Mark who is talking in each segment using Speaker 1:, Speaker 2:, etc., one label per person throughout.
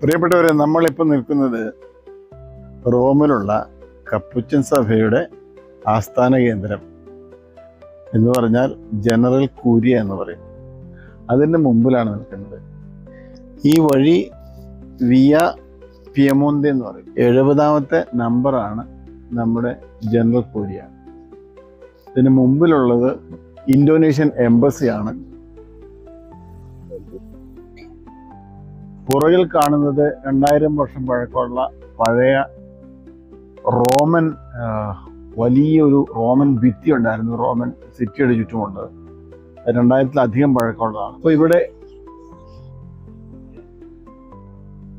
Speaker 1: പ്രിയപ്പെട്ടവരെ, നമ്മളിപ്പോൾ നിൽക്കുന്നത് റോമിലുള്ള കപ്പുച്ചിൻ സഭയുടെ ആസ്ഥാന കേന്ദ്രം എന്ന് പറഞ്ഞാൽ ജനറൽ കൂരിയ എന്ന് പറയും. അതിൻ്റെ മുമ്പിലാണ് നിൽക്കുന്നത്. ഈ വഴി വിയ പിയമോന്തെ എന്ന് പറയും. 70ാമത്തെ നമ്പറാണ് നമ്മുടെ ജനറൽ കൂരിയ. ഇതിന് മുമ്പിലുള്ളത് ഇന്തോനേഷ്യൻ എംബസിയാണ്. പുറകിൽ കാണുന്നത് 2000 വർഷം പഴക്കമുള്ള പഴയ റോമൻ വലിയൊരു റോമൻ ഭിത്തി ഉണ്ടായിരുന്നു. റോമൻ സിറ്റിയുടെ ചുറ്റുമുണ്ട്. 2000-ലധികം പഴക്കമുള്ളതാണ്. അപ്പോൾ ഇവിടെ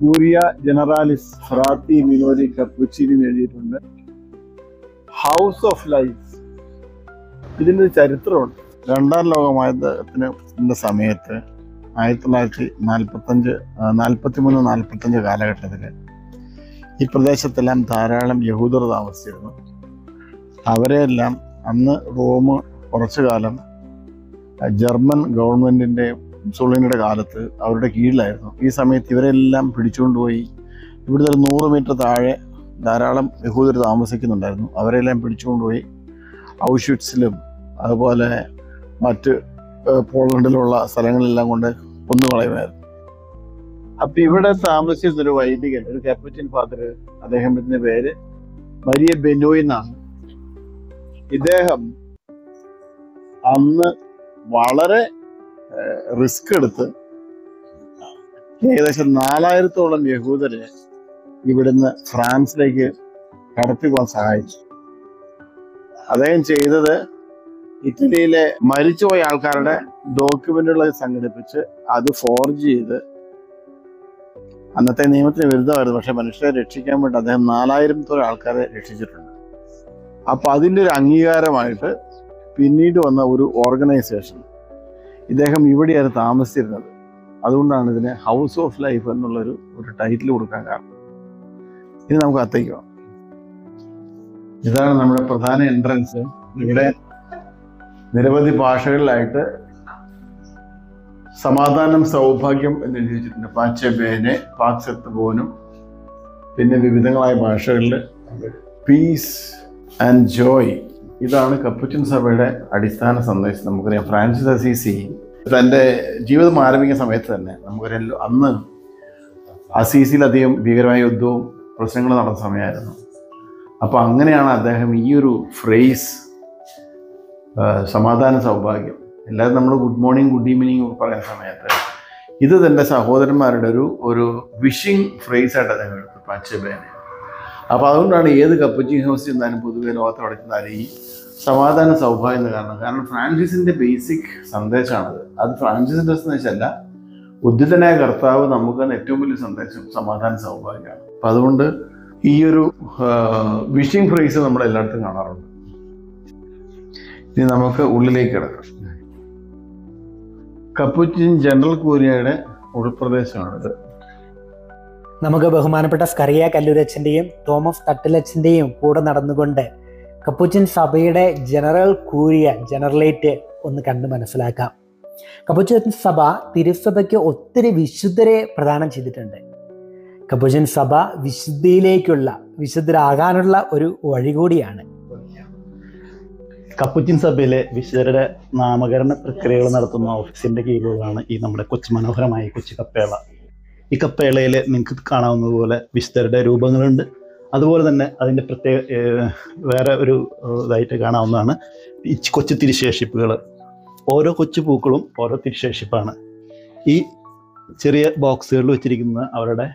Speaker 1: കൂരിയ ജനറാലിസ് ഫ്രാത്തി മിനോരി കപ്പുച്ചിനി എഴുതിയിട്ടുണ്ട്. House of life. ഇതിൻ്റെ ചരിത്രമുണ്ട്. 2ാം ലോകമഹായുദ്ധത്തിൻ്റെ സമയത്ത് 1943-45 കാലഘട്ടത്തിൽ ഈ പ്രദേശത്തെല്ലാം ധാരാളം യഹൂദർ താമസിച്ചിരുന്നു. അവരെയെല്ലാം അന്ന് റോം കുറച്ചു കാലം ജർമ്മൻ ഗവൺമെൻറ്റിൻ്റെ മുസോളിനിയുടെ കാലത്ത് അവരുടെ കീഴിലായിരുന്നു. ഈ സമയത്ത് ഇവരെല്ലാം പിടിച്ചുകൊണ്ടുപോയി. ഇവിടുത്തെ ഒരു 100 മീറ്റർ താഴെ ധാരാളം യഹൂദർ താമസിക്കുന്നുണ്ടായിരുന്നു. അവരെല്ലാം പിടിച്ചുകൊണ്ടുപോയി ഔഷ്വിറ്റ്സിലും അതുപോലെ മറ്റ് പോളണ്ടിലുള്ള സ്ഥലങ്ങളിലെല്ലാം കൊണ്ട് കൊന്നുകളയുമായിരുന്നു. അപ്പം ഇവിടെ താമസിച്ചിരുന്നൊരു വൈദികൻ, ഒരു കപ്പുച്ചിൻ ഫാദർ, അദ്ദേഹത്തിൻ്റെ പേര് മരിയ ബെനോയ് എന്നാണ്. ഇദ്ദേഹം അന്ന് വളരെ റിസ്ക് എടുത്ത് ഏകദേശം 4000-ഓളം യഹൂദരെ ഇവിടുന്ന് ഫ്രാൻസിലേക്ക് കടത്തിപ്പോകാൻ സഹായിച്ചു. അദ്ദേഹം ചെയ്തത് ഇറ്റലിയിലെ മരിച്ചുപോയ ആൾക്കാരുടെ ഡോക്യുമെന്റുകൾ സംഘടിപ്പിച്ച് അത് ഫോർജ് ചെയ്ത്, അന്നത്തെ നിയമത്തിന് വിരുദ്ധമായിരുന്നു, പക്ഷെ മനുഷ്യരെ രക്ഷിക്കാൻ വേണ്ടി അദ്ദേഹം 4000-ഓളം ആൾക്കാരെ രക്ഷിച്ചിട്ടുണ്ട്. അപ്പൊ അതിൻ്റെ ഒരു അംഗീകാരമായിട്ട് പിന്നീട് വന്ന ഒരു ഓർഗനൈസേഷൻ, ഇദ്ദേഹം ഇവിടെയാണ് താമസിച്ചിരുന്നത്. അതുകൊണ്ടാണ് ഇതിന് ഹൗസ് ഓഫ് ലൈഫ് എന്നുള്ളൊരു ടൈറ്റിൽ കൊടുക്കാൻ കാരണം. ഇനി നമുക്ക് അകത്തേക്ക് പോകാം. ഇതാണ് നമ്മുടെ പ്രധാന എൻട്രൻസ്. ഇവിടെ നിരവധി ഭാഷകളിലായിട്ട് സമാധാനം സൗഭാഗ്യം എന്ന് എഴുതി വെച്ചിട്ടുണ്ട്. പാച്ചെ ബേനെ, പാക്സെത്ത് ബോനും, പിന്നെ വിവിധങ്ങളായ ഭാഷകളിൽ പീസ് ആൻഡ് ജോയ്. ഇതാണ് കപ്പുച്ചിൻ സഭയുടെ അടിസ്ഥാന സന്ദേശം. നമുക്കറിയാം, ഫ്രാൻസിസ് അസീസി തൻ്റെ ജീവിതം ആരംഭിക്കുന്ന സമയത്ത് തന്നെ നമുക്കറിയാം, അന്ന് അസീസിയിലധികം ഭീകരമായ യുദ്ധവും പ്രശ്നങ്ങളും നടന്ന സമയമായിരുന്നു. അപ്പോൾ അങ്ങനെയാണ് അദ്ദേഹം ഈ ഒരു ഫ്രേസ് സമാധാന സൗഭാഗ്യം, എല്ലാവരും നമ്മൾ ഗുഡ് മോർണിംഗ് ഗുഡ് ഈവനിങ് പറയുന്ന സമയത്ത് ഇത് തൻ്റെ സഹോദരന്മാരുടെ ഒരു വിഷിംഗ് ഫ്രേസ് ആയിട്ട് അദ്ദേഹം എടുത്തു, പാച്ചബേനെ. അപ്പോൾ അതുകൊണ്ടാണ് ഏത് കപ്പുച്ചിൻ ഹൗസ് ചെന്നാലും പൊതുവെ ലോകത്ത് പഠിച്ചാലും ഈ സമാധാന സൗഭാഗ്യം എന്ന് കാരണം ഫ്രാൻസിസിൻ്റെ ബേസിക് സന്ദേശമാണത്. അത് ഫ്രാൻസിസിൻ്റെ സന്ദേശമല്ല, ഉദ്ധിതനായ കർത്താവ് നമുക്ക് ഏറ്റവും വലിയ സന്ദേശം സമാധാന സൗഭാഗ്യമാണ്. അപ്പം അതുകൊണ്ട് ഈ ഒരു വിഷിംഗ് ഫ്രേസ് നമ്മൾ എല്ലായിടത്തും കാണാറുണ്ട്. ഇനി നമുക്ക് ഉള്ളിലേക്ക് കിടക്കാം. കപ്പുച്ചിൻ ജനറൽ കൂരിയയുടെ ഉൾപ്രദേശമാണിത്.
Speaker 2: നമുക്ക് ബഹുമാനപ്പെട്ട സ്കറിയ കല്ലൂരച്ഛൻ്റെയും തോമസ് തട്ടിലച്ഛൻ്റെയും കൂടെ നടന്നുകൊണ്ട് കപ്പുച്ചിൻ സഭയുടെ ജനറൽ കൂരിയ ജനറലേറ്റ് ഒന്ന് കണ്ട് മനസ്സിലാക്കാം. കപ്പുച്ചിൻ സഭ തിരുസഭയ്ക്ക് ഒത്തിരി വിശുദ്ധരെ പ്രദാനം ചെയ്തിട്ടുണ്ട്. കപ്പുച്ചിൻ സഭ വിശുദ്ധരാകാനുള്ള ഒരു വഴി കൂടിയാണ്.
Speaker 3: കപ്പുച്ചിൻ സഭയിലെ വിശുദ്ധരുടെ നാമകരണ പ്രക്രിയകൾ നടത്തുന്ന ഓഫീസിൻ്റെ കീഴിലാണ് ഈ നമ്മുടെ കൊച്ചു മനോഹരമായ കൊച്ചു കപ്പേള. ഈ കപ്പേളയിൽ നിങ്ങൾക്ക് കാണാവുന്നതുപോലെ വിശുദ്ധരുടെ രൂപങ്ങളുണ്ട്. അതുപോലെ തന്നെ അതിൻ്റെ വേറെ ഒരു ഇതായിട്ട് കാണാവുന്നതാണ് ഈ കൊച്ചു തിരുശേഷിപ്പുകൾ. ഓരോ കൊച്ചു പൂക്കളും ഓരോ തിരുശേഷിപ്പാണ്. ഈ ചെറിയ ബോക്സുകളിൽ വെച്ചിരിക്കുന്ന അവരുടെ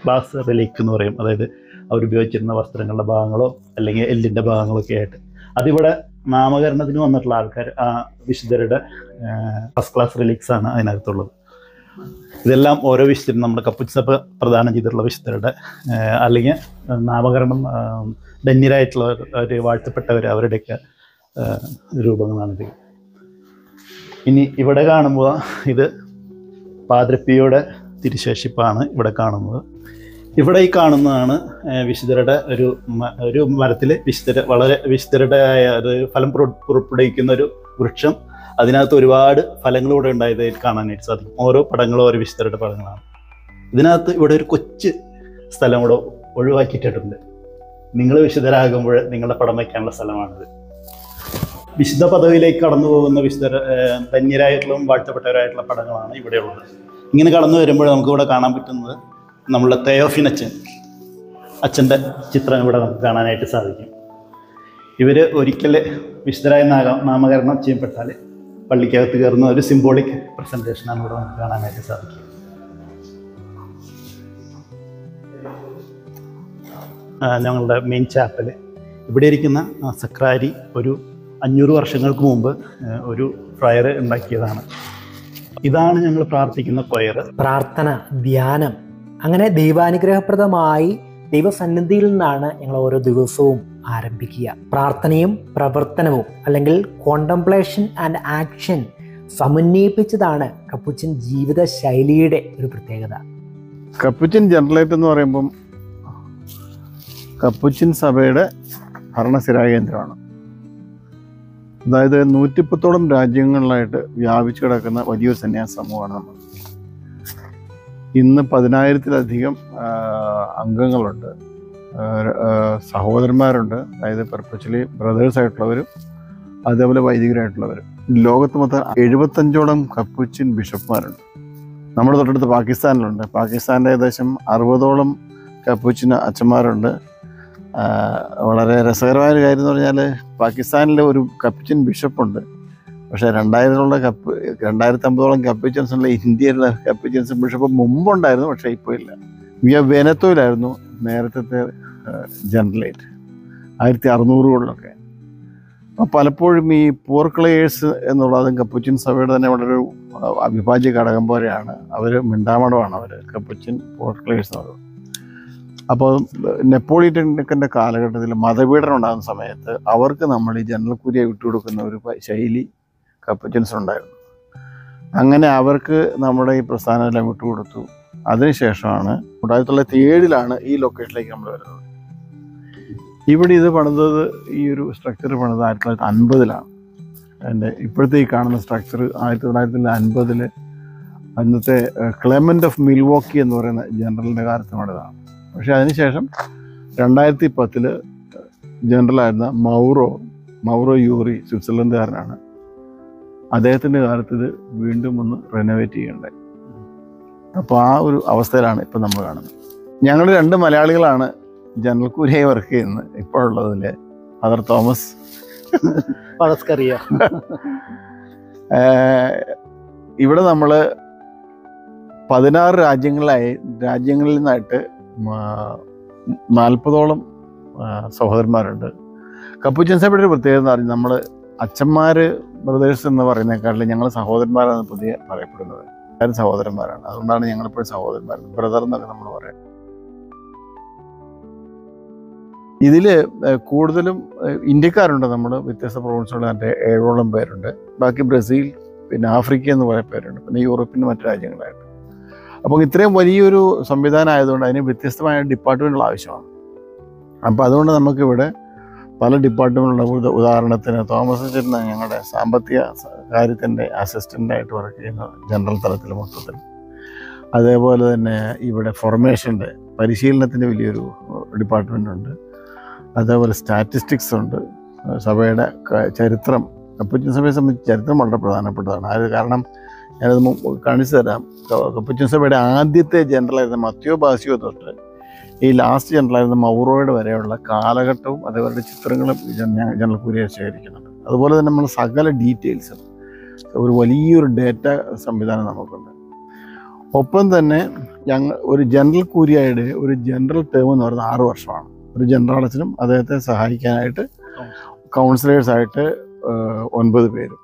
Speaker 3: ബാസ് റിലീക്ക് എന്ന് പറയും. അതായത് അവരുപയോഗിച്ചിരുന്ന വസ്ത്രങ്ങളുടെ ഭാഗങ്ങളോ അല്ലെങ്കിൽ എല്ലിൻ്റെ ഭാഗങ്ങളൊക്കെ ആയിട്ട് അതിവിടെ നാമകരണത്തിന് വന്നിട്ടുള്ള ആൾക്കാർ വിശുദ്ധരുടെ ഫസ്റ്റ് ക്ലാസ് റിലീക്സ് ആണ് അതിനകത്തുള്ളത്. ഇതെല്ലാം ഓരോ വിശുദ്ധരും നമ്മുടെ കപ്പുച്ചിൻ സഭ പ്രദാനം ചെയ്തിട്ടുള്ള വിശുദ്ധരുടെ അല്ലെങ്കിൽ നാമകരണം ധന്യരായിട്ടുള്ളവർ, അവർ വാഴ്ത്തപ്പെട്ടവർ, അവരുടെയൊക്കെ രൂപങ്ങളാണിത്. ഇനി ഇവിടെ കാണുമ്പോൾ ഇത് പാദ്രപ്പിയുടെ തിരുശേഷിപ്പാണ് ഇവിടെ കാണുന്നത്. ഇവിടെ ഈ കാണുന്നതാണ് വിശുദ്ധരുടെ ഒരു മരത്തിൽ വളരെ വിശുദ്ധരുടെ ഫലം പുറപ്പെടുവിക്കുന്ന ഒരു വൃക്ഷം. അതിനകത്ത് ഒരുപാട് ഫലങ്ങളിലൂടെ ഉണ്ടായതായിട്ട് കാണാനായിട്ട് സാധിക്കും. ഓരോ പടങ്ങളും ഓരോ വിശുദ്ധരുടെ പടങ്ങളാണ്. ഇതിനകത്ത് ഇവിടെ ഒരു കൊച്ചു സ്ഥലം കൂടെ ഒഴിവാക്കിയിട്ടുണ്ട്. നിങ്ങൾ വിശുദ്ധരാകുമ്പോൾ നിങ്ങളുടെ പടം വയ്ക്കാനുള്ള സ്ഥലമാണിത്. വിശുദ്ധ പദവിയിലേക്ക് കടന്നു പോകുന്ന വിശുദ്ധ ധന്യരായിട്ടുള്ളതും വാഴ്ത്തപ്പെട്ടവരായിട്ടുള്ള പടങ്ങളാണ് ഇവിടെയുള്ളത്. ഇങ്ങനെ കടന്നു വരുമ്പോൾ നമുക്കിവിടെ കാണാൻ പറ്റുന്നത് നമ്മളുടെ തെയോഫിൻ അച്ഛൻ്റെ ചിത്രം ഇവിടെ നമുക്ക് കാണാനായിട്ട് സാധിക്കും. ഇവർ ഒരിക്കൽ വിശുദ്ധരായ നാമകരണം ചെയ്യപ്പെട്ടാൽ പള്ളിക്കകത്ത് കയറുന്ന ഒരു സിംബോളിക് പ്രസൻറ്റേഷനാണ് ഇവിടെ നമുക്ക് കാണാനായിട്ട് സാധിക്കും. ഞങ്ങളുടെ മെയിൻ ചാപ്പൽ ഇവിടെ ഇരിക്കുന്ന സക്രാരി ഒരു 500 വർഷങ്ങൾക്ക് മുമ്പ് ഒരു ഫ്രയർ ഉണ്ടാക്കിയതാണ്. ഇതാണ് ഞങ്ങൾ പ്രാർത്ഥിക്കുന്ന കൊയർ.
Speaker 2: പ്രാർത്ഥന, ധ്യാനം, അങ്ങനെ ദൈവാനുഗ്രഹപ്രദമായി ദൈവസന്നിധിയിൽ നിന്നാണ് ഞങ്ങൾ ഓരോ ദിവസവും ആരംഭിക്കുക. പ്രാർത്ഥനയും പ്രവർത്തനവും അല്ലെങ്കിൽ കോണ്ടംപ്ലേഷൻ ആൻഡ് ആക്ഷൻ സമന്വയിപ്പിച്ചതാണ് കപ്പുച്ചിൻ ജീവിത ശൈലിയുടെ ഒരു പ്രത്യേകത.
Speaker 1: കപ്പുച്ചിൻ ജനറലേറ്റ് എന്ന് പറയുമ്പം കപ്പുച്ചിൻ സഭയുടെ ഭരണസ്ഥിരായ കേന്ദ്രമാണ്. അതായത് 110ഓളം രാജ്യങ്ങളിലായിട്ട് വ്യാപിച്ചു കിടക്കുന്ന വലിയൊരു സന്യാസ സമൂഹമാണ് നമ്മൾ. ഇന്ന് 10,000-ലധികം അംഗങ്ങളുണ്ട്, സഹോദരന്മാരുണ്ട്. അതായത് പെർപ്പച്വലി ബ്രദേഴ്സ് ആയിട്ടുള്ളവരും അതേപോലെ വൈദികരായിട്ടുള്ളവരും. ലോകത്ത് മൊത്തം 75ഓളം കപ്പുച്ചിൻ ബിഷപ്പ്മാരുണ്ട്. നമ്മുടെ തൊട്ടടുത്ത് പാകിസ്ഥാനിലുണ്ട്. പാകിസ്ഥാനിൽ ഏകദേശം 60ഓളം കപ്പുച്ചിൻ അച്ഛന്മാരുണ്ട്. വളരെ രസകരമായൊരു കാര്യം എന്ന് പറഞ്ഞാൽ പാകിസ്ഥാനിൽ ഒരു കപ്പുച്ചിൻ ബിഷപ്പുണ്ട്. പക്ഷേ 2,050ഓളം കപ്പുച്ചിൻസുള്ള ഇന്ത്യയിലെ കപ്പുച്ചിൻസ് ബിഷപ്പ് മുമ്പുണ്ടായിരുന്നു, പക്ഷേ ഇപ്പോൾ ഇല്ല. വെനത്തോയിലായിരുന്നു നേരത്തെ ജനറലേറ്റ് 1600-കളിലൊക്കെ. അപ്പോൾ പലപ്പോഴും ഈ പോർക്ലേയേഴ്സ് എന്നുള്ളതും കപ്പുച്ചിൻ സഭയുടെ തന്നെ വളരെ ഒരു അവിഭാജ്യ ഘടകം പോലെയാണ്. അവർ മിണ്ടാമടമാണ് അവർ കപ്പുച്ചിൻ പോർക്ലേയേഴ്സ് എന്നുള്ളത്. അപ്പോൾ നെപ്പോളിയൻ്റെ കാലഘട്ടത്തിൽ മതപീഡനം ഉണ്ടാകുന്ന സമയത്ത് അവർക്ക് നമ്മൾ ഈ ജനറൽ കൂരിയെ വിട്ടുകൊടുക്കുന്ന ഒരു ശൈലി കപ്പുച്ചിൻസ് ഉണ്ടായിരുന്നു. അങ്ങനെ അവർക്ക് നമ്മുടെ ഈ പ്രസ്ഥാനമെല്ലാം വിട്ടുകൊടുത്തു. അതിനുശേഷമാണ് 1907 ഈ ലൊക്കേഷനിലേക്ക് നമ്മൾ വരുന്നത്. ഇവിടെ ഇത് പണിതത്, ഈ ഒരു സ്ട്രക്ചർ പണിത് 1950 എൻ്റെ ഇപ്പോഴത്തെ ഈ കാണുന്ന സ്ട്രക്ചർ 1950 അന്നത്തെ ക്ലെമൻ്റ് ഓഫ് മിൽവോക്കി എന്ന് പറയുന്ന ജനറലിൻ്റെ കാലത്ത് പണിതാണ്. പക്ഷേ അതിനുശേഷം 2010 ജനറലായിരുന്ന മൗറോ യൂറി, സ്വിറ്റ്സർലൻഡുകാരനാണ്. അദ്ദേഹത്തിൻ്റെ കാലത്ത് ഇത് വീണ്ടും ഒന്ന് റെനോവേറ്റ് ചെയ്യേണ്ടത്. അപ്പോൾ ആ ഒരു അവസ്ഥയിലാണ് ഇപ്പം നമ്മൾ കാണുന്നത്. ഞങ്ങൾ 2 മലയാളികളാണ് ജനറൽ കൂരിയായി വർക്ക് ചെയ്യുന്നത് ഇപ്പോഴുള്ളതിൽ. Father Thomas
Speaker 3: പഴസ്കറിയ.
Speaker 1: ഇവിടെ നമ്മൾ 16 രാജ്യങ്ങളിൽ നിന്നായിട്ട് 40ഓളം സഹോദരന്മാരുണ്ട്. കപ്പുച്ചിൻ സഭയുടെ ഒരു പ്രത്യേകത എന്ന് പറഞ്ഞാൽ നമ്മൾ അച്ഛന്മാർ ബ്രദേഴ്സ് എന്ന് പറയുന്നതിനേക്കാളും ഞങ്ങൾ സഹോദരന്മാരാണ് പുതിയ പറയപ്പെടുന്നത്. എല്ലാവരും സഹോദരന്മാരാണ്. അതുകൊണ്ടാണ് ഞങ്ങളിപ്പോഴും സഹോദരന്മാർ, ബ്രദർ എന്നൊക്കെ നമ്മൾ പറയാം. ഇതിൽ കൂടുതലും ഇന്ത്യക്കാരുണ്ട്. നമ്മൾ വ്യത്യസ്ത പ്രൊവിൻസുകൾ 7ഓളം പേരുണ്ട്. ബാക്കി ബ്രസീൽ, പിന്നെ ആഫ്രിക്ക എന്ന് പറയുന്ന പേരുണ്ട്, പിന്നെ യൂറോപ്പിൻ്റെ മറ്റു രാജ്യങ്ങളായിട്ട്. അപ്പോൾ ഇത്രയും വലിയൊരു സംവിധാനം ആയതുകൊണ്ട് അതിന് വ്യത്യസ്തമായ ഡിപ്പാർട്ട്മെൻറ്റുകൾ ആവശ്യമാണ്. അപ്പോൾ അതുകൊണ്ട് നമുക്കിവിടെ പല ഡിപ്പാർട്ട്മെൻറ്റുകളുണ്ട്. ഉദാഹരണത്തിന് തോമസ് ചേട്ടൻ ഞങ്ങളുടെ സാമ്പത്തിക കാര്യത്തിൻ്റെ അസിസ്റ്റൻ്റായിട്ട് വർക്ക് ചെയ്യുന്ന ജനറൽ തലത്തിൽ മൊത്തത്തിൽ. അതേപോലെ തന്നെ ഇവിടെ ഫോർമേഷൻ്റെ പരിശീലനത്തിൻ്റെ വലിയൊരു ഡിപ്പാർട്ട്മെൻറ്റുണ്ട്. അതേപോലെ സ്റ്റാറ്റിസ്റ്റിക്സ് ഉണ്ട്. സഭയുടെ ചരിത്രം, കപ്പുച്ചിൻ സഭയെ സംബന്ധിച്ച് ചരിത്രം വളരെ പ്രധാനപ്പെട്ടതാണ്. അത് കാരണം ഞാനത് കാണിച്ചു തരാം. കപ്പുച്ചിൻ സഭയുടെ ആദ്യത്തെ ജനറലായിരുന്ന മത്തിയോ ബാസിയോ തൊട്ട് ഈ ലാസ്റ്റ് ജനറലായിരുന്ന മൗറോയുടെ വരെയുള്ള കാലഘട്ടവും അതേപോലെ ചിത്രങ്ങളും ജനറൽ കൂരിയ ശേഖരിക്കുന്നുണ്ട്. അതുപോലെ തന്നെ നമ്മൾ സകല ഡീറ്റെയിൽസും ഒരു വലിയൊരു ഡേറ്റ സംവിധാനം നമുക്കുണ്ട്. ഒപ്പം തന്നെ ഒരു ജനറൽ കൂരിയയുടെ ഒരു ജനറൽ ടേം എന്ന് പറയുന്നത് 6 വർഷമാണ്. ഒരു ജനറൽ അച്ഛനും അദ്ദേഹത്തെ സഹായിക്കാനായിട്ട് കൗൺസിലേഴ്സായിട്ട് 9 പേരും.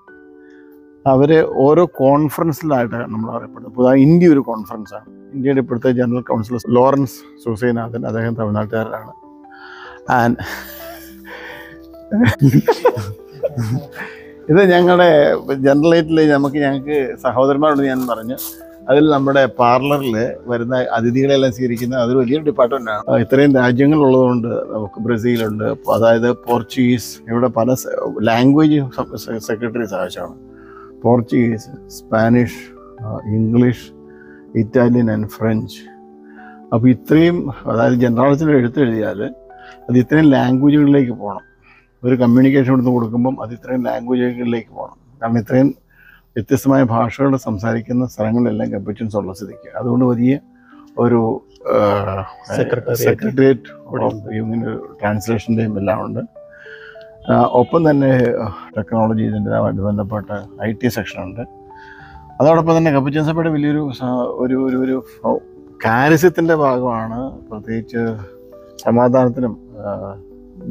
Speaker 1: അവർ ഓരോ കോൺഫറൻസിലായിട്ടാണ് നമ്മൾ അറിയപ്പെടുന്നത്. ഇപ്പോൾ ഇന്ത്യ ഒരു കോൺഫറൻസാണ്. ഇന്ത്യയുടെ ഇപ്പോഴത്തെ ജനറൽ കൗൺസിലർ ലോറൻസ് സുസൈനാഥൻ, അദ്ദേഹം തമിഴ്നാട്ടുകാരനാണ്. ഇത് ഞങ്ങളുടെ ജനറലേറ്റിൽ ഞങ്ങൾക്ക് സഹോദരന്മാരുണ്ട് ഞാൻ പറഞ്ഞു. അതിൽ നമ്മുടെ പാർലറിൽ വരുന്ന അതിഥികളെല്ലാം സ്വീകരിക്കുന്ന അതൊരു വലിയൊരു ഡിപ്പാർട്ട്മെൻറ്റാണ്. ഇത്രയും രാജ്യങ്ങളുള്ളതുകൊണ്ട് നമുക്ക് ബ്രസീലുണ്ട്, അതായത് പോർച്ചുഗീസ്, ഇവിടെ പല ലാംഗ്വേജ് സെക്രട്ടറീസ് ആവശ്യമാണ്. Portuguese, Spanish, English, Italian and French, അപ്പോൾ ഇത്രയും, അതായത് ജനറേഷൻ എഴുത്തെഴുതിയാൽ അത് ഇത്രയും ലാംഗ്വേജുകളിലേക്ക് പോകണം. ഒരു കമ്മ്യൂണിക്കേഷൻ എടുത്ത് കൊടുക്കുമ്പം അത് ഇത്രയും ലാംഗ്വേജുകളിലേക്ക് പോകണം. കാരണം ഇത്രയും വ്യത്യസ്തമായ ഭാഷകൾ സംസാരിക്കുന്ന സ്ഥലങ്ങളിലെല്ലാം കപ്പുച്ചിൻസ് ഉള്ള സ്ഥിതിക്ക് അതുകൊണ്ട് വലിയ ഒരു സെക്രട്ടേറിയറ്റ് ഇങ്ങനെ ട്രാൻസ്ലേഷൻ്റെയും എല്ലാം ഉണ്ട്. ഒപ്പം തന്നെ ടെക്നോളജി ഇതിൻ്റെതായിട്ട് ബന്ധപ്പെട്ട IT സെക്ഷനുണ്ട്. അതോടൊപ്പം തന്നെ കപ്പുച്ചിൻ സഭയുടെ വലിയൊരു ഒരു കാരിസ്യത്തിൻ്റെ ഭാഗമാണ് പ്രത്യേകിച്ച് സമാധാനത്തിനും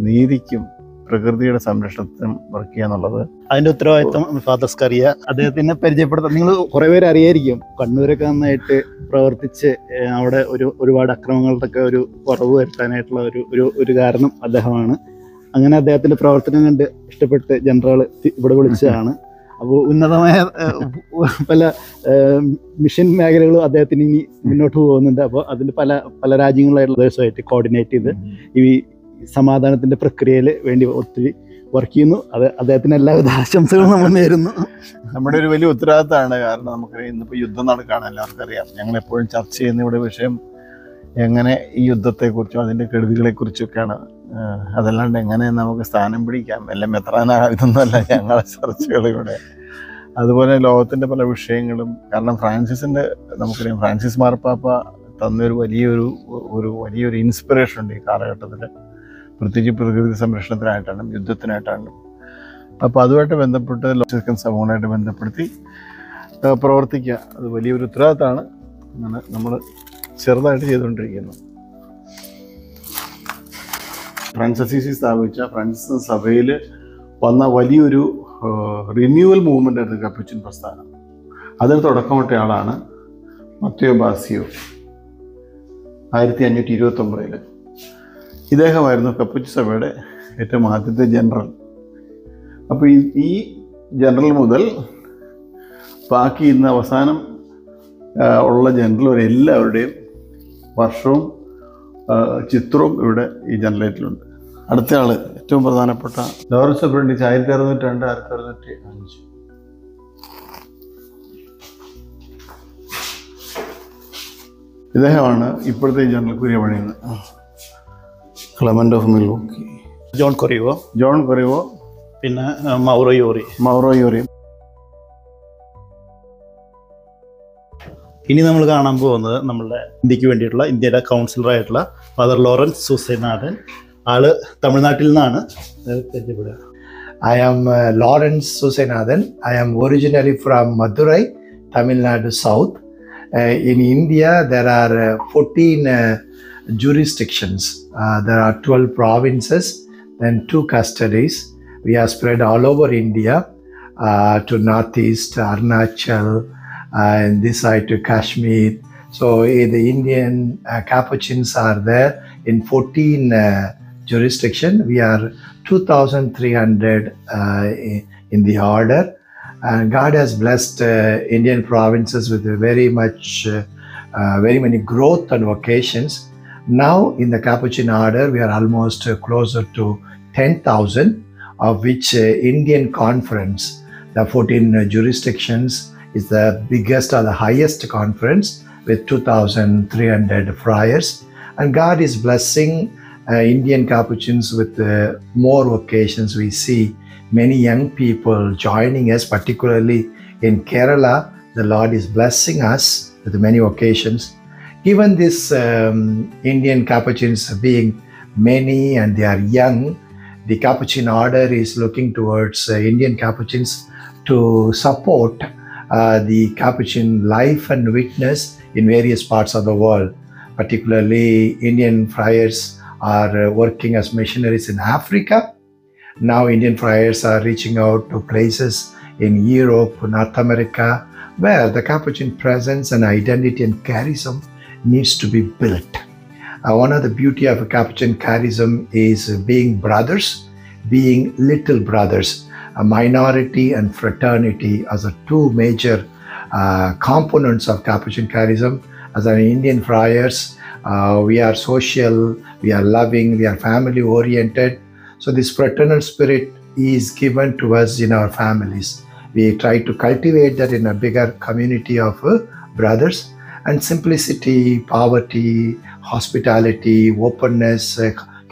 Speaker 1: നീതിക്കും പ്രകൃതിയുടെ സംരക്ഷണത്തിനും വർക്ക് ചെയ്യുക എന്നുള്ളത്.
Speaker 3: അതിൻ്റെ ഉത്തരവാദിത്വം ഫാദർ സ്കറിയ. അദ്ദേഹത്തിനെ പരിചയപ്പെടുത്താൻ നിങ്ങൾ കുറേ പേര് അറിയായിരിക്കും. കണ്ണൂരൊക്കെ നന്നായിട്ട് പ്രവർത്തിച്ച് അവിടെ ഒരുപാട് അക്രമങ്ങളുടെയൊക്കെ ഒരു കുറവ് വരുത്താനായിട്ടുള്ള ഒരു കാരണം അദ്ദേഹമാണ്. അങ്ങനെ അദ്ദേഹത്തിൻ്റെ പ്രവർത്തനം കണ്ട് ഇഷ്ടപ്പെട്ട് ജനറൽ ഇവിടെ വിളിച്ചതാണ്. അപ്പോൾ ഉന്നതമായ പല മിഷൻ മേഖലകളും അദ്ദേഹത്തിന് ഇനി മുന്നോട്ട് പോകുന്നുണ്ട്. അപ്പോൾ അതിൻ്റെ പല രാജ്യങ്ങളായിട്ടുള്ള ദേശമായിട്ട് കോർഡിനേറ്റ് ചെയ്ത് ഈ സമാധാനത്തിൻ്റെ പ്രക്രിയയിൽ വേണ്ടി ഒത്തിരി വർക്ക് ചെയ്യുന്നു. അത് അദ്ദേഹത്തിന് എല്ലാവിധ ആശംസകളും നമ്മൾ നേരുന്നു.
Speaker 1: നമ്മുടെ ഒരു വലിയ ഉത്തരവാദിത്തമാണ്. കാരണം നമുക്ക് ഇന്നിപ്പോൾ യുദ്ധം നടക്കുകയാണ്, എല്ലാവർക്കും അറിയാം. ഞങ്ങളെപ്പോഴും ചർച്ച ചെയ്യുന്ന ഇവിടെ വിഷയം എങ്ങനെ ഈ യുദ്ധത്തെക്കുറിച്ചും അതിൻ്റെ കെടുതികളെക്കുറിച്ചൊക്കെയാണ്. അതല്ലാണ്ട് എങ്ങനെ നമുക്ക് സ്ഥാനം പിടിക്കാം, എല്ലാം ഇതൊന്നുമല്ല ഞങ്ങളെ ചർച്ചകളിലൂടെ. അതുപോലെ ലോകത്തിൻ്റെ പല വിഷയങ്ങളും. കാരണം ഫ്രാൻസിസിൻ്റെ നമുക്കറിയാം, ഫ്രാൻസിസ് മാർപ്പാപ്പ തന്നൊരു വലിയൊരു ഇൻസ്പിറേഷൻ ഉണ്ട് ഈ കാലഘട്ടത്തിൽ, പ്രത്യേകിച്ച് പ്രകൃതി സംരക്ഷണത്തിനായിട്ടാണ്, യുദ്ധത്തിനായിട്ടാണ്. അപ്പോൾ അതുമായിട്ട് ബന്ധപ്പെട്ട് ലോക സമൂഹമായിട്ട് ബന്ധപ്പെടുത്തി പ്രവർത്തിക്കുക അത് വലിയൊരു ഉത്തരവാദിത്തമാണ്. അങ്ങനെ നമ്മൾ ചെറുതായിട്ട് ചെയ്തുകൊണ്ടിരിക്കുന്നു. ഫ്രാൻസിസ് സ്ഥാപിച്ച ഫ്രാൻസിസ് സഭയിൽ വന്ന വലിയൊരു റിന്യൂവൽ മൂവ്മെൻ്റ് ആയിരുന്നു കപ്പുച്ചിൻ പ്രസ്ഥാനം. അതിന് തുടക്കമിട്ട ആളാണ് മത്തയോ ബാസിയോ 1529. ഇദ്ദേഹമായിരുന്നു കപ്പുച്ചിൻ സഭയുടെ ഏറ്റവും ആദ്യത്തെ ജനറൽ. അപ്പോൾ ഈ ജനറൽ മുതൽ ബാക്കി ഇന്ന് അവസാനം ഉള്ള ജനറൽ വരെ എല്ലാവരുടെയും വർഷവും ചിത്രവും ഇവിടെ ഈ ജനറേറ്റിലുണ്ട്. അടുത്ത ആൾ ഏറ്റവും പ്രധാനപ്പെട്ട ലോറൻസ് ഓഫ് ബ്രണ്ടിസ് 1602 1605. ഇദ്ദേഹമാണ് ഇപ്പോഴത്തെ ജനറൽ കുര്യ പണിയുന്നത്. ക്ലെമന്റ് ഓഫ് മിൽവോക്കി,
Speaker 3: ജോൺ കൊറിവോ, പിന്നെ മൗറോ യോറി. ഇനി നമ്മൾ കാണാൻ പോകുന്നത് നമ്മളുടെ ഇന്ത്യക്ക് വേണ്ടിയിട്ടുള്ള ഇന്ത്യയുടെ കൗൺസിലറായിട്ടുള്ള ഫാദർ ലോറൻസ് സൂസൈനാഥൻ. ആള് തമിഴ്നാട്ടിൽ നിന്നാണ്.
Speaker 4: I am Lawrence Susenathan. I am originally from Madurai, Tamil Nadu South. In India, there are 14 jurisdictions. There are 12 provinces, then 2 custodies. We are spread all over India to northeast, Arunachal, and this side to Kashmir. So the Indian Capuchins are there in 14 jurisdiction. We are 2,300 in the order, and God has blessed Indian provinces with very many growth and vocations. Now in the Capuchin order we are almost closer to 10,000, of which Indian Conference, the 14 jurisdictions, is the biggest or the highest conference with 2,300 friars, and God is blessing Indian Capuchins with more vocations. We see many young people joining us, particularly in Kerala. The Lord is blessing us with many vocations. Given this Indian Capuchins being many and they are young, the Capuchin order is looking towards Indian Capuchins to support the Capuchin life and witness in various parts of the world. Particularly, Indian friars are working as missionaries in Africa. Now Indian friars are reaching out to places in Europe, North America, where the Capuchin presence and identity and charism needs to be built. One of the beauty of a Capuchin charism is being brothers, being little brothers. A minority and fraternity as the 2 major components of Capuchin charism. As an Indian friars, we are social, we are loving, we are family oriented. So this fraternal spirit is given to us in our families. We try to cultivate that in a bigger community of brothers. And simplicity, poverty, hospitality, openness,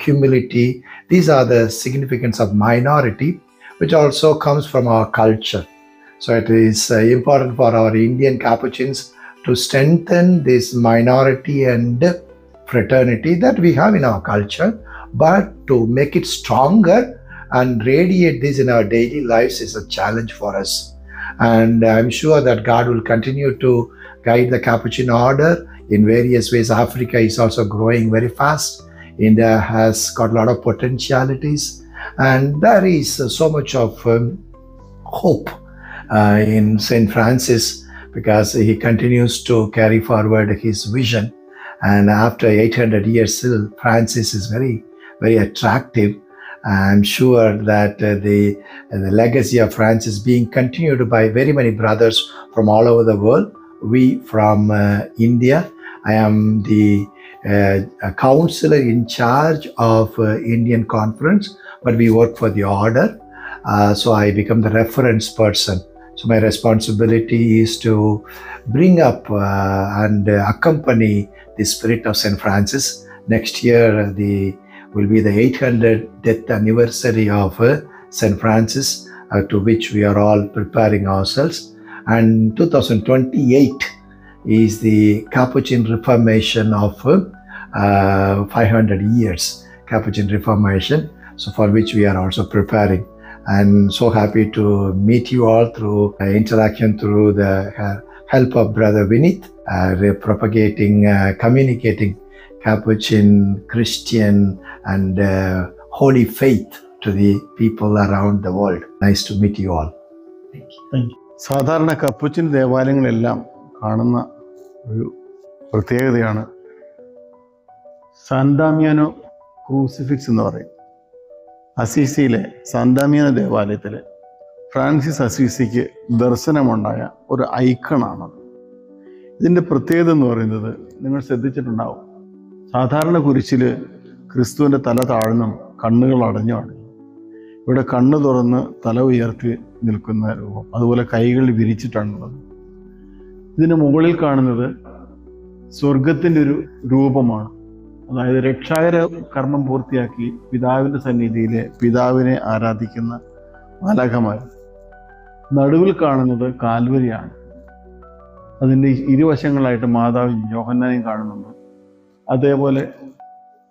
Speaker 4: humility, these are the significance of minority, which also comes from our culture. So it is important for our Indian Capuchins to strengthen this minority and fraternity that we have in our culture, but to make it stronger and radiate this in our daily lives is a challenge for us. And I'm sure that God will continue to guide the Capuchin order in various ways. Africa is also growing very fast. India has got a lot of potentialities, and there is so much of hope in St. Francis, because he continues to carry forward his vision. And after 800 years, still Francis is very, very attractive. I'm sure that the legacy of Francis being continued by very many brothers from all over the world. We from India, I am the counselor in charge of Indian Conference, but we work for the order. So I become the reference person. So my responsibility is to bring up and accompany the spirit of St. Francis. Next year will be the 800th death anniversary of St. Francis, to which we are all preparing ourselves. And 2028 is the Capuchin Reformation of 500 years, Capuchin Reformation, so for which we are also preparing. I'm so happy to meet you all through interaction through the help of Brother Vinith, propagating, communicating Capuchin, Christian and holy faith to the people around the world. Nice to meet you all.
Speaker 3: Thank you.
Speaker 1: സാധാരണ Capuchin ദേവാലയങ്ങളെല്ലാം കാണുന്ന ഒരു പ്രത്യേകതയാണ് സാന്താമിയാനോ crucifix എന്ന് പറയും. അസീസിയിലെ സാന്താമിയാനോ ദേവാലയത്തിൽ Francis അസീസിക്ക് ദർശനമുണ്ടായ ഒരു ഐക്കണാണത്. ഇതിൻ്റെ പ്രത്യേകത എന്ന് പറയുന്നത് നിങ്ങൾ ശ്രദ്ധിച്ചിട്ടുണ്ടാവും. സാധാരണ കുരിശിൽ ക്രിസ്തുവിൻ്റെ തല താഴ്ന്നും കണ്ണുകൾ അടഞ്ഞുമാണ്. ഇവിടെ കണ്ണ് തുറന്ന് തല ഉയർത്തി നിൽക്കുന്ന രൂപം, അതുപോലെ കൈകൾ വിരിച്ചിട്ടാണുള്ളത്. ഇതിന് മുകളിൽ കാണുന്നത് സ്വർഗത്തിൻ്റെ ഒരു രൂപമാണ്. അതായത് രക്ഷാകര കർമ്മം പൂർത്തിയാക്കി പിതാവിൻ്റെ സന്നിധിയിലെ പിതാവിനെ ആരാധിക്കുന്ന മാലാഖമാർ. നടുവിൽ കാണുന്നത് കാൽവരിയാണ്. അതിൻ്റെ ഇരുവശങ്ങളായിട്ട് മാതാവും യോഹന്നാനെയും കാണുന്നുണ്ട്. അതേപോലെ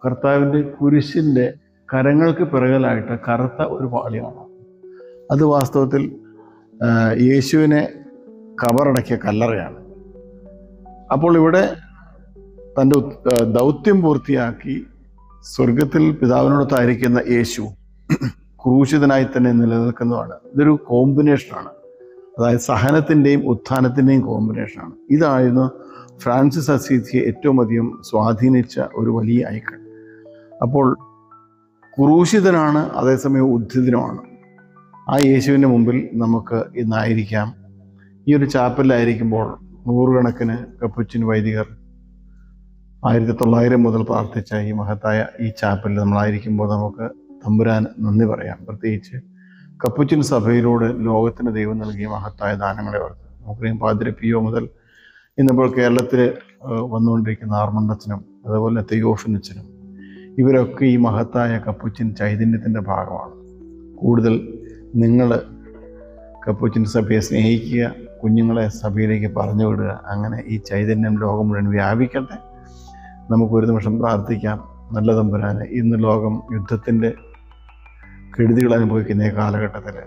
Speaker 1: കർത്താവിൻ്റെ കുരിശിൻ്റെ കരങ്ങൾക്ക് പിറകിലായിട്ട് കറുത്ത ഒരു പാളിയാണ്. അത് വാസ്തവത്തിൽ യേശുവിനെ കബറടക്കിയ കല്ലറയാണ്. അപ്പോൾ ഇവിടെ തൻ്റെ ദൗത്യം പൂർത്തിയാക്കി സ്വർഗത്തിൽ പിതാവിനോടൊത്തായിരിക്കുന്ന യേശു ക്രൂശിതനായി തന്നെ നിലനിൽക്കുന്നതാണ്. ഇതൊരു കോമ്പിനേഷനാണ്. അതായത് സഹനത്തിൻ്റെയും ഉത്ഥാനത്തിൻ്റെയും കോമ്പിനേഷനാണ്. ഇതായിരുന്നു ഫ്രാൻസിസ് അസീസിയെ ഏറ്റവും അധികം സ്വാധീനിച്ച ഒരു വലിയ ഐക്കൺ. അപ്പോൾ ക്രൂശിതനാണ്, അതേസമയം ഉദ്ധിതനുമാണ്. ആ യേശുവിൻ്റെ മുമ്പിൽ നമുക്ക് ഇന്നായിരിക്കാം. ഈ ഒരു ചാപ്പലിലായിരിക്കുമ്പോൾ നൂറുകണക്കിന് കപ്പുച്ചിൻ വൈദികർ 1900 മുതൽ പ്രാർത്ഥിച്ച ഈ മഹത്തായ ഈ ചാപ്പലിൽ നമ്മളായിരിക്കുമ്പോൾ നമുക്ക് തമ്പുരാൻ നന്ദി പറയാം. പ്രത്യേകിച്ച് കപ്പുച്ചിൻ സഭയിലൂടെ ലോകത്തിന് ദൈവം നൽകിയ മഹത്തായ ദാനങ്ങളെ ഓർത്ത് നമുക്കറിയാം. പാദ്രി പിയോ മുതൽ ഇന്നിപ്പോൾ കേരളത്തിൽ വന്നുകൊണ്ടിരിക്കുന്ന ആർമണ്ടച്ചനും അതുപോലെ തെയോഫിനച്ചനും, ഇവരൊക്കെ ഈ മഹത്തായ കപ്പുച്ചിൻ ചൈതന്യത്തിൻ്റെ ഭാഗമാണ്. കൂടുതൽ നിങ്ങൾ കപ്പുച്ചിൻ സഭയെ സ്നേഹിക്കുക, കുഞ്ഞുങ്ങളെ സഭയിലേക്ക് പറഞ്ഞു വിടുക. അങ്ങനെ ഈ ചൈതന്യം ലോകം മുഴുവൻ വ്യാപിക്കട്ടെ. നമുക്കൊരു നിമിഷം പ്രാർത്ഥിക്കാം. നല്ല തമ്പുരാനെ, ഇന്ന് ലോകം യുദ്ധത്തിൻ്റെ കെടുതികൾ അനുഭവിക്കുന്ന ഈ കാലഘട്ടത്തിൽ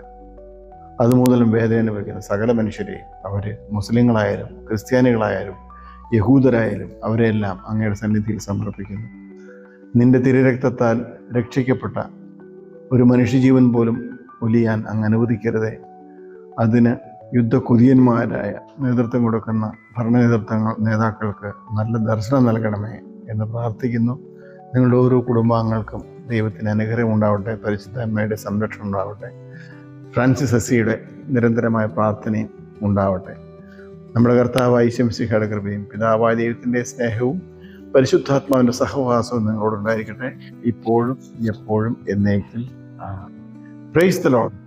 Speaker 1: അതുമൂലം വേദന അനുഭവിക്കുന്ന സകല മനുഷ്യരെയും, അവർ മുസ്ലിങ്ങളായാലും ക്രിസ്ത്യാനികളായാലും യഹൂദരായാലും അവരെല്ലാം അങ്ങയുടെ സന്നിധിയിൽ സമർപ്പിക്കുന്നു. നിന്റെ തിരുരക്തത്താൽ രക്ഷിക്കപ്പെട്ട ഒരു മനുഷ്യജീവൻ പോലും ഒലിയാൻ അങ്ങ് അനുവദിക്കരുതേ. അതിന് യുദ്ധകുതിയന്മാരായ നേതൃത്വം കൊടുക്കുന്ന നേതാക്കൾക്ക് നല്ല ദർശനം നൽകണമേ എന്ന് പ്രാർത്ഥിക്കുന്നു. നിങ്ങളുടെ ഓരോ കുടുംബാംഗങ്ങൾക്കും ദൈവത്തിന് അനുഗ്രഹം ഉണ്ടാവട്ടെ, പരിശുദ്ധ അമ്മയുടെ സംരക്ഷണം ഉണ്ടാവട്ടെ, ഫ്രാൻസിസ് അസിയുടെ നിരന്തരമായ പ്രാർത്ഥനയും ഉണ്ടാവട്ടെ. നമ്മുടെ കർത്താവായ ഈശോ മിശിഹായുടെ കൃപയും പിതാവായ ദൈവത്തിൻ്റെ സ്നേഹവും പരിശുദ്ധാത്മാവിൻ്റെ സഹവാസവും നിങ്ങളോടുണ്ടായിരിക്കട്ടെ, ഇപ്പോഴും എപ്പോഴും എന്നേക്കും. Praise the Lord.